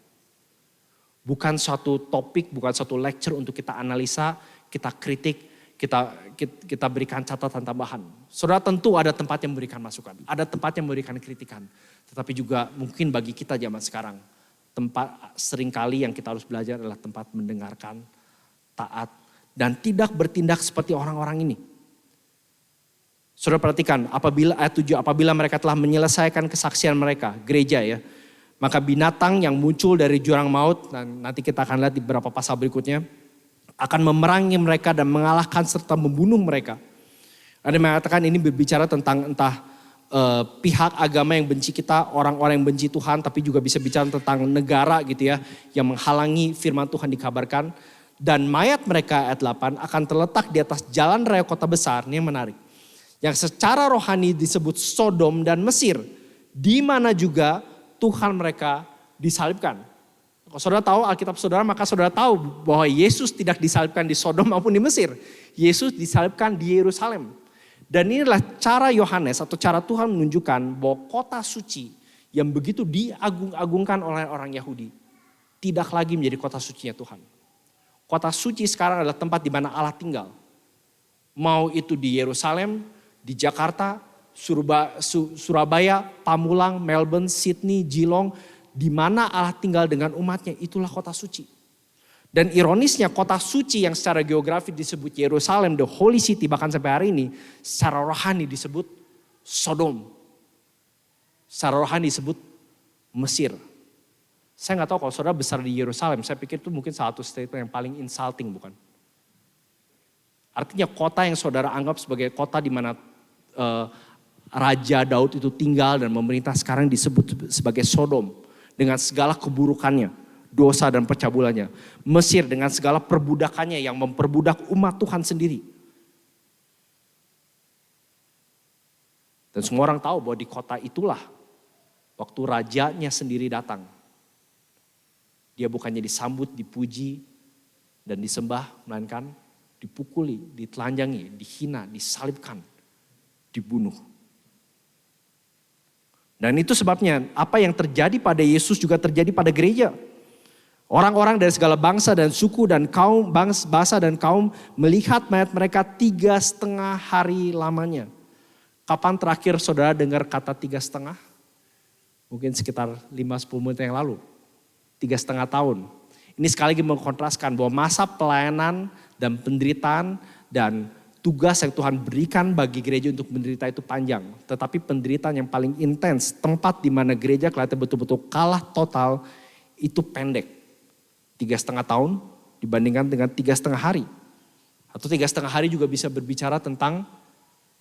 Bukan suatu topik, bukan suatu lecture untuk kita analisa, kita kritik, kita berikan catatan tambahan. Saudara, tentu ada tempat yang memberikan masukan, ada tempat yang memberikan kritikan. Tetapi juga mungkin bagi kita zaman sekarang, tempat seringkali yang kita harus belajar adalah tempat mendengarkan, taat, dan tidak bertindak seperti orang-orang ini. Saudara perhatikan, ayat 7, apabila mereka telah menyelesaikan kesaksian mereka, gereja ya, maka binatang yang muncul dari jurang maut, dan nanti kita akan lihat di beberapa pasal berikutnya, akan memerangi mereka dan mengalahkan serta membunuh mereka. Ada yang mengatakan ini berbicara tentang entah pihak agama yang benci kita, orang-orang yang benci Tuhan, tapi juga bisa bicara tentang negara gitu ya, yang menghalangi firman Tuhan dikabarkan. Dan mayat mereka ayat 8 akan terletak di atas jalan raya kota besar. Ini yang menarik. Yang secara rohani disebut Sodom dan Mesir. Di mana juga Tuhan mereka disalibkan. Kalau saudara tahu Alkitab saudara, maka saudara tahu bahwa Yesus tidak disalibkan di Sodom maupun di Mesir. Yesus disalibkan di Yerusalem. Dan inilah cara Yohanes atau cara Tuhan menunjukkan bahwa kota suci yang begitu diagung-agungkan oleh orang Yahudi tidak lagi menjadi kota sucinya Tuhan. Kota suci sekarang adalah tempat di mana Allah tinggal. Mau itu di Yerusalem, di Jakarta, Surabaya, Pamulang, Melbourne, Sydney, Geelong. Di mana Allah tinggal dengan umatnya, itulah kota suci. Dan ironisnya kota suci yang secara geografis disebut Yerusalem, the Holy City, bahkan sampai hari ini, secara rohani disebut Sodom. Secara rohani disebut Mesir. Saya nggak tahu kalau saudara besar di Yerusalem, saya pikir itu mungkin satu statement yang paling insulting, bukan? Artinya kota yang saudara anggap sebagai kota di mana Raja Daud itu tinggal dan memerintah sekarang disebut sebagai Sodom. Dengan segala keburukannya, dosa dan percabulannya. Mesir dengan segala perbudakannya yang memperbudak umat Tuhan sendiri. Dan semua orang tahu bahwa di kota itulah waktu rajanya sendiri datang. Dia bukannya disambut, dipuji, dan disembah, melainkan dipukuli, ditelanjangi, dihina, disalibkan, dibunuh. Dan itu sebabnya apa yang terjadi pada Yesus juga terjadi pada gereja. Orang-orang dari segala bangsa dan suku dan kaum, bahasa dan kaum melihat mayat mereka 3,5 hari lamanya. Kapan terakhir saudara dengar kata 3,5? Mungkin sekitar 5-10 menit yang lalu. 3,5 tahun. Ini sekali lagi mengkontraskan bahwa masa pelayanan dan penderitaan dan tugas yang Tuhan berikan bagi gereja untuk menderita itu panjang. Tetapi penderitaan yang paling intens, tempat di mana gereja kelihatan betul-betul kalah total, itu pendek. 3,5 tahun dibandingkan dengan 3,5 hari. Atau 3,5 hari juga bisa berbicara tentang,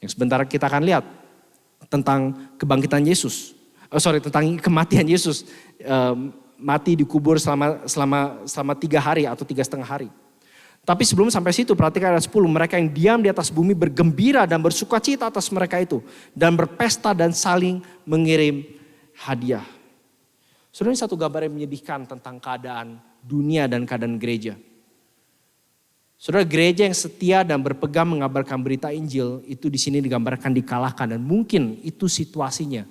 yang sebentar kita akan lihat, tentang kebangkitan Yesus. Tentang kematian Yesus. Mati dikubur selama 3 hari atau 3,5 hari. Tapi sebelum sampai situ perhatikan ayat 10. Mereka yang diam di atas bumi bergembira dan bersukacita atas mereka itu. Dan berpesta dan saling mengirim hadiah. Saudara, ini satu gambar yang menyedihkan tentang keadaan dunia dan keadaan gereja. Saudara, gereja yang setia dan berpegang mengabarkan berita Injil itu di sini digambarkan dikalahkan. Dan mungkin itu situasinya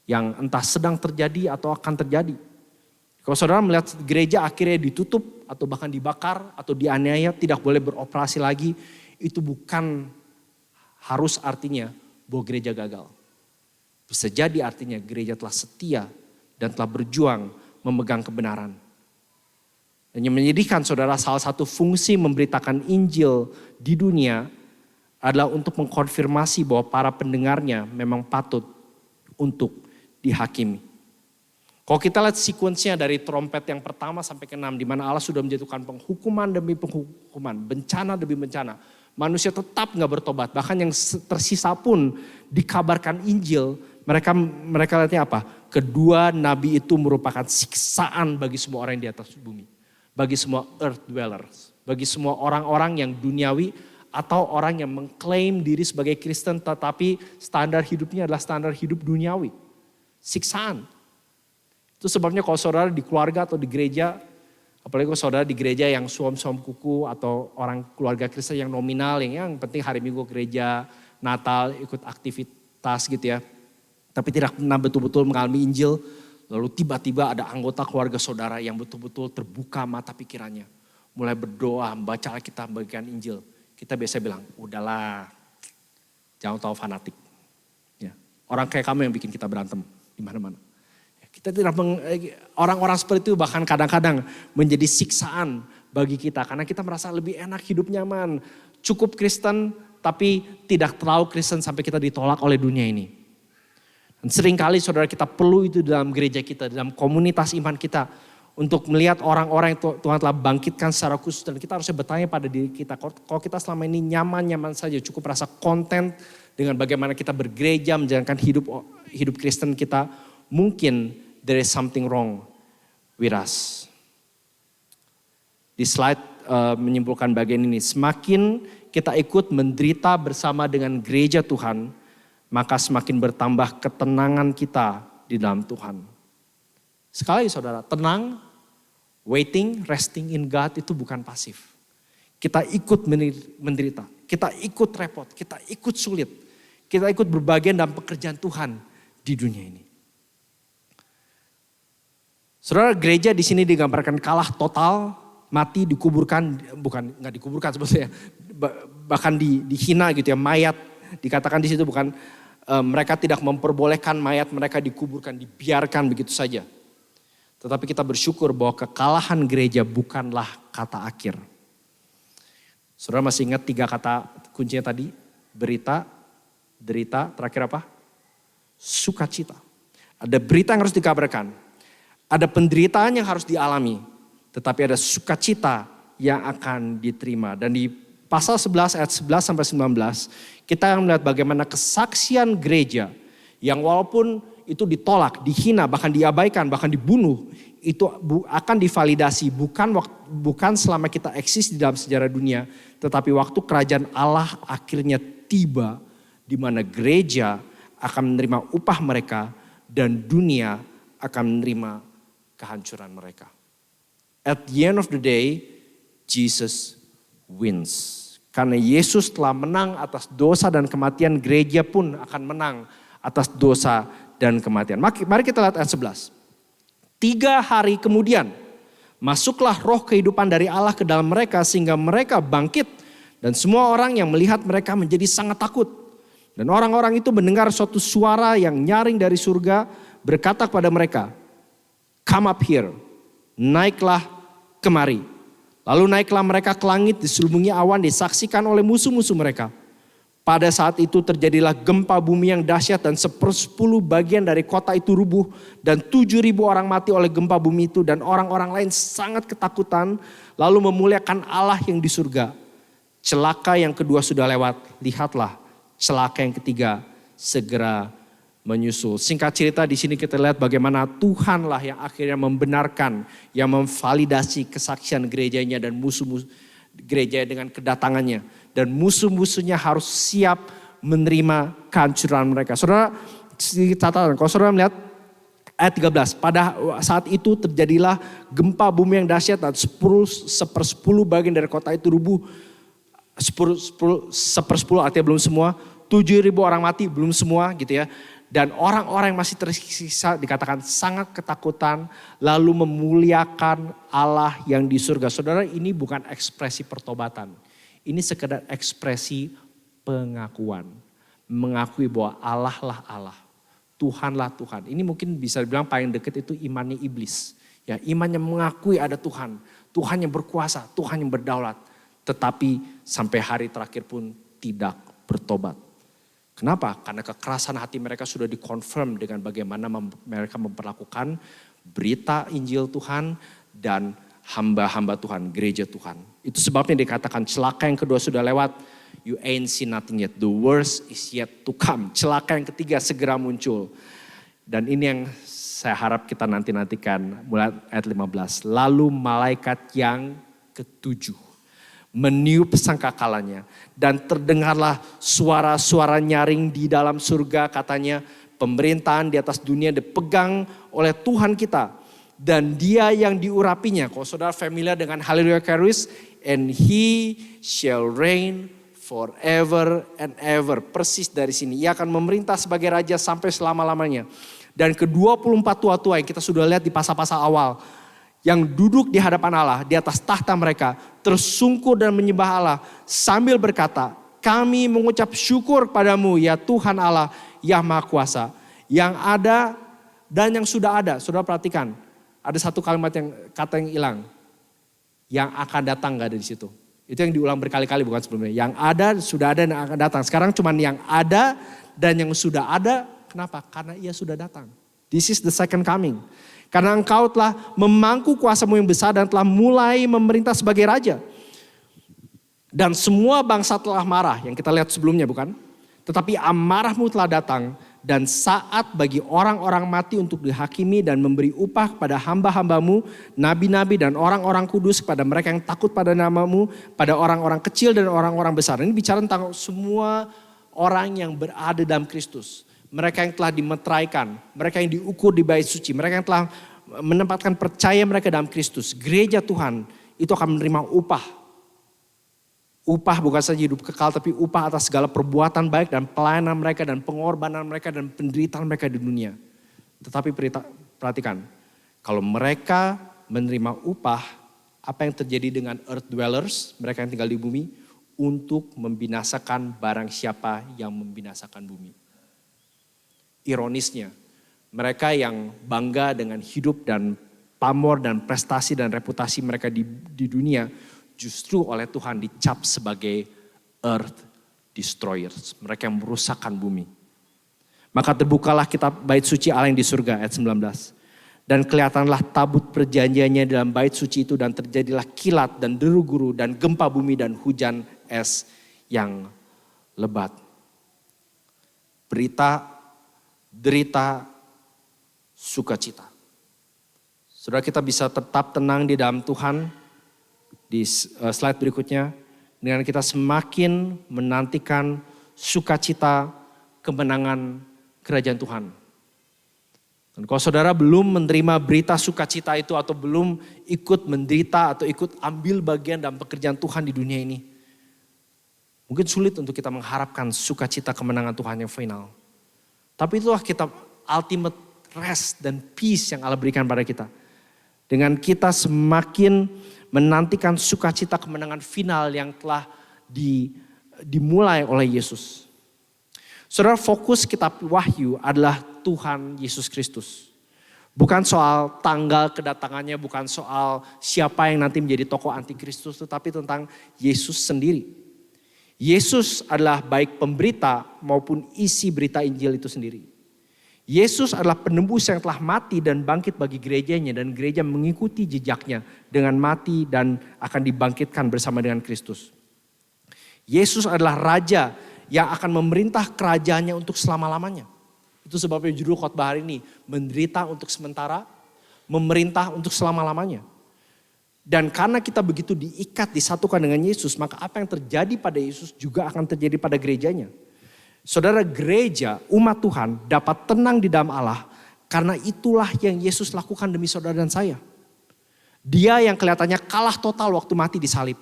yang entah sedang terjadi atau akan terjadi. Kalau saudara melihat gereja akhirnya ditutup atau bahkan dibakar atau dianiaya, tidak boleh beroperasi lagi, itu bukan harus artinya bahwa gereja gagal. Bisa jadi artinya gereja telah setia dan telah berjuang memegang kebenaran. Dan yang menyedihkan saudara, salah satu fungsi memberitakan Injil di dunia adalah untuk mengkonfirmasi bahwa para pendengarnya memang patut untuk dihakimi. Kalau kita lihat sekuensinya dari trompet yang pertama sampai ke-6, di mana Allah sudah menjatuhkan penghukuman demi penghukuman, bencana demi bencana. Manusia tetap gak bertobat, bahkan yang tersisa pun dikabarkan Injil, mereka lihatnya apa? Kedua nabi itu merupakan siksaan bagi semua orang yang di atas bumi. Bagi semua earth dwellers, bagi semua orang-orang yang duniawi atau orang yang mengklaim diri sebagai Kristen tetapi standar hidupnya adalah standar hidup duniawi. Siksaan. Itu sebabnya kalau saudara di keluarga atau di gereja, apalagi kalau saudara di gereja yang suam-suam kuku atau orang keluarga Kristen yang nominal, yang penting hari Minggu gereja, Natal, ikut aktivitas gitu ya. Tapi tidak pernah betul-betul mengalami Injil, lalu tiba-tiba ada anggota keluarga saudara yang betul-betul terbuka mata pikirannya. Mulai berdoa, membaca Alkitab, bagian Injil. Kita biasa bilang, udahlah, jangan tahu fanatik. Ya. Orang kayak kamu yang bikin kita berantem di mana-mana. Kita tidak orang-orang seperti itu bahkan kadang-kadang menjadi siksaan bagi kita. Karena kita merasa lebih enak, hidup nyaman. Cukup Kristen tapi tidak terlalu Kristen sampai kita ditolak oleh dunia ini. Dan seringkali saudara kita perlu itu dalam gereja kita, dalam komunitas iman kita. Untuk melihat orang-orang yang Tuhan telah bangkitkan secara khusus. Dan kita harusnya bertanya pada diri kita. Kalau kita selama ini nyaman-nyaman saja, cukup rasa konten dengan bagaimana kita bergereja, menjalankan hidup Kristen kita. Mungkin there is something wrong with us. Di slide menyimpulkan bagian ini. Semakin kita ikut menderita bersama dengan gereja Tuhan, maka semakin bertambah ketenangan kita di dalam Tuhan. Sekali lagi saudara, tenang, waiting, resting in God itu bukan pasif. Kita ikut menderita, kita ikut repot, kita ikut sulit. Kita ikut berbagian dalam pekerjaan Tuhan di dunia ini. Saudara, gereja di sini digambarkan kalah total, mati, dikuburkan, nggak dikuburkan sebetulnya, bahkan dihina gitu ya, mayat. Dikatakan di situ bukan, mereka tidak memperbolehkan mayat mereka dikuburkan, dibiarkan begitu saja. Tetapi kita bersyukur bahwa kekalahan gereja bukanlah kata akhir. Saudara masih ingat 3 kata kuncinya tadi? Berita, derita, terakhir apa? Sukacita. Ada berita yang harus dikabarkan. Ada penderitaan yang harus dialami. Tetapi ada sukacita yang akan diterima. Dan di pasal 11 ayat 11 sampai 19, kita akan melihat bagaimana kesaksian gereja yang walaupun itu ditolak, dihina, bahkan diabaikan, bahkan dibunuh, itu akan divalidasi bukan selama kita eksis di dalam sejarah dunia, tetapi waktu kerajaan Allah akhirnya tiba di mana gereja akan menerima upah mereka dan dunia akan menerima kehancuran mereka. At the end of the day, Jesus wins. Karena Yesus telah menang atas dosa dan kematian, gereja pun akan menang atas dosa dan kematian. Mari kita lihat ayat 11. 3 hari kemudian, masuklah roh kehidupan dari Allah ke dalam mereka sehingga mereka bangkit. Dan semua orang yang melihat mereka menjadi sangat takut. Dan orang-orang itu mendengar suatu suara yang nyaring dari surga berkata kepada mereka, "Come up here, naiklah kemari." Lalu naiklah mereka ke langit, diselubungi awan, disaksikan oleh musuh-musuh mereka. Pada saat itu terjadilah gempa bumi yang dahsyat dan 1/10 bagian dari kota itu rubuh. Dan 7.000 orang mati oleh gempa bumi itu. Dan orang-orang lain sangat ketakutan lalu memuliakan Allah yang di surga. Celaka yang kedua sudah lewat, lihatlah celaka yang ketiga segera menyusul. Singkat cerita di sini kita lihat bagaimana Tuhanlah yang akhirnya membenarkan, yang memvalidasi kesaksian gerejanya dan musuh-musuh gereja dengan kedatangannya. Dan musuh-musuhnya harus siap menerima kehancuran mereka. Saudara, catatan, kalau saudara melihat ayat 13. Pada saat itu terjadilah gempa bumi yang dahsyat dan 1/10 bagian dari kota itu rubuh. 1/10 artinya belum semua. 7.000 orang mati belum semua gitu ya. Dan orang-orang yang masih tersisa dikatakan sangat ketakutan lalu memuliakan Allah yang di surga. Saudara, ini bukan ekspresi pertobatan. Ini sekedar ekspresi pengakuan. Mengakui bahwa Allah lah Allah. Tuhanlah Tuhan. Ini mungkin bisa dibilang paling dekat itu imannya iblis. Ya, imannya mengakui ada Tuhan. Tuhan yang berkuasa, Tuhan yang berdaulat. Tetapi sampai hari terakhir pun tidak bertobat. Kenapa? Karena kekerasan hati mereka sudah dikonfirm dengan bagaimana mereka memperlakukan berita Injil Tuhan dan hamba-hamba Tuhan, gereja Tuhan. Itu sebabnya dikatakan celaka yang kedua sudah lewat. You ain't seen nothing yet. The worst is yet to come. Celaka yang ketiga segera muncul. Dan ini yang saya harap kita nantikan mulai ayat 15. Lalu malaikat yang ketujuh meniup sangkakalanya. Dan terdengarlah suara-suara nyaring di dalam surga, katanya pemerintahan di atas dunia dipegang oleh Tuhan kita. Dan dia yang diurapinya. Kalau saudara familiar dengan Hallelujah Charis. And he shall reign forever and ever. Persis dari sini. Ia akan memerintah sebagai raja sampai selama-lamanya. Dan ke-24 tua-tua yang kita sudah lihat di pasal-pasal awal. Yang duduk di hadapan Allah, di atas tahta mereka. Tersungkur dan menyembah Allah. Sambil berkata, kami mengucap syukur padamu ya Tuhan Allah yang Maha Kuasa. Yang ada dan yang sudah ada. Saudara perhatikan. Ada satu kalimat kata yang hilang. Yang akan datang gak ada di situ. Itu yang diulang berkali-kali bukan sebelumnya. Yang ada, sudah ada dan akan datang. Sekarang cuma yang ada dan yang sudah ada. Kenapa? Karena ia sudah datang. This is the second coming. Karena engkau telah memangku kuasamu yang besar dan telah mulai memerintah sebagai raja. Dan semua bangsa telah marah. Yang kita lihat sebelumnya bukan? Tetapi amarahmu telah datang dan saat bagi orang-orang mati untuk dihakimi dan memberi upah kepada hamba-hambamu, nabi-nabi dan orang-orang kudus, kepada mereka yang takut pada namamu, pada orang-orang kecil dan orang-orang besar. Ini bicara tentang semua orang yang berada dalam Kristus. Mereka yang telah dimeteraikan, mereka yang diukur di bait suci, mereka yang telah menempatkan percaya mereka dalam Kristus. Gereja Tuhan itu akan menerima upah. Upah bukan saja hidup kekal, tapi upah atas segala perbuatan baik dan pelayanan mereka dan pengorbanan mereka dan penderitaan mereka di dunia. Tetapi perhatikan, kalau mereka menerima upah, apa yang terjadi dengan earth dwellers, mereka yang tinggal di bumi, untuk membinasakan barang siapa yang membinasakan bumi. Ironisnya, mereka yang bangga dengan hidup dan pamor dan prestasi dan reputasi mereka di dunia, justru oleh Tuhan dicap sebagai earth destroyers. Mereka yang merusakkan bumi. Maka terbukalah kitab bait suci Allah yang di surga ayat 19. Dan kelihatanlah tabut perjanjiannya dalam bait suci itu dan terjadilah kilat dan deru guru dan gempa bumi dan hujan es yang lebat. Berita, derita, sukacita. Saudara, kita bisa tetap tenang di dalam Tuhan. Di slide berikutnya, dengan kita semakin menantikan sukacita kemenangan kerajaan Tuhan. Dan kalau saudara belum menerima berita sukacita itu atau belum ikut menderita atau ikut ambil bagian dalam pekerjaan Tuhan di dunia ini, mungkin sulit untuk kita mengharapkan sukacita kemenangan Tuhan yang final. Tapi itulah kita ultimate rest dan peace yang Allah berikan pada kita. Dengan kita semakin menantikan sukacita kemenangan final yang telah dimulai oleh Yesus. Saudara, fokus kitab Wahyu adalah Tuhan Yesus Kristus. Bukan soal tanggal kedatangannya, bukan soal siapa yang nanti menjadi tokoh antikristus, tetapi tentang Yesus sendiri. Yesus adalah baik pemberita maupun isi berita Injil itu sendiri. Yesus adalah penembus yang telah mati dan bangkit bagi gerejanya, dan gereja mengikuti jejaknya dengan mati dan akan dibangkitkan bersama dengan Kristus. Yesus adalah raja yang akan memerintah kerajaannya untuk selama-lamanya. Itu sebabnya judul khotbah hari ini, menderita untuk sementara, memerintah untuk selama-lamanya. Dan karena kita begitu diikat, disatukan dengan Yesus, maka apa yang terjadi pada Yesus juga akan terjadi pada gerejanya. Saudara, gereja, umat Tuhan dapat tenang di dalam Allah karena itulah yang Yesus lakukan demi saudara dan saya. Dia yang kelihatannya kalah total waktu mati di salib.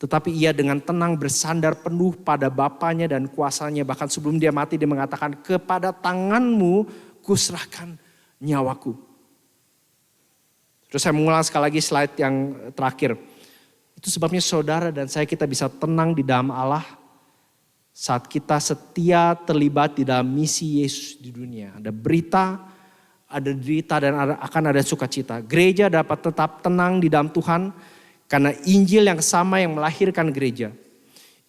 Tetapi ia dengan tenang bersandar penuh pada Bapanya dan kuasanya. Bahkan sebelum dia mati dia mengatakan, kepada tanganmu kuserahkan nyawaku. Terus saya mengulang sekali lagi slide yang terakhir. Itu sebabnya saudara dan saya kita bisa tenang di dalam Allah saat kita setia terlibat di dalam misi Yesus di dunia. Ada berita, ada derita dan akan ada sukacita. Gereja dapat tetap tenang di dalam Tuhan karena Injil yang sama yang melahirkan gereja.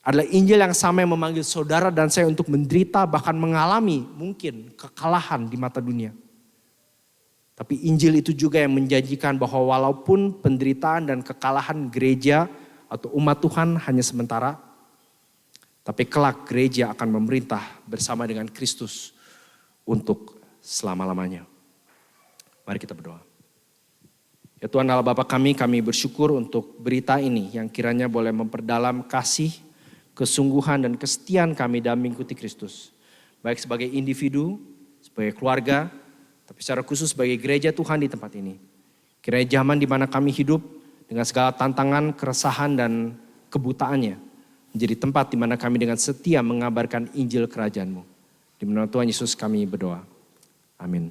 Adalah Injil yang sama yang memanggil saudara dan saya untuk menderita bahkan mengalami mungkin kekalahan di mata dunia. Tapi Injil itu juga yang menjanjikan bahwa walaupun penderitaan dan kekalahan gereja atau umat Tuhan hanya sementara, tapi kelak gereja akan memerintah bersama dengan Kristus untuk selama-lamanya. Mari kita berdoa. Ya Tuhan Allah Bapa kami bersyukur untuk berita ini yang kiranya boleh memperdalam kasih, kesungguhan dan kesetiaan kami dalam mengikuti Kristus. Baik sebagai individu, sebagai keluarga, tapi secara khusus sebagai gereja Tuhan di tempat ini. Kiranya zaman di mana kami hidup dengan segala tantangan, keresahan dan kebutaannya, menjadi tempat di mana kami dengan setia mengabarkan Injil kerajaan-Mu. Di nama Tuhan Yesus kami berdoa. Amin.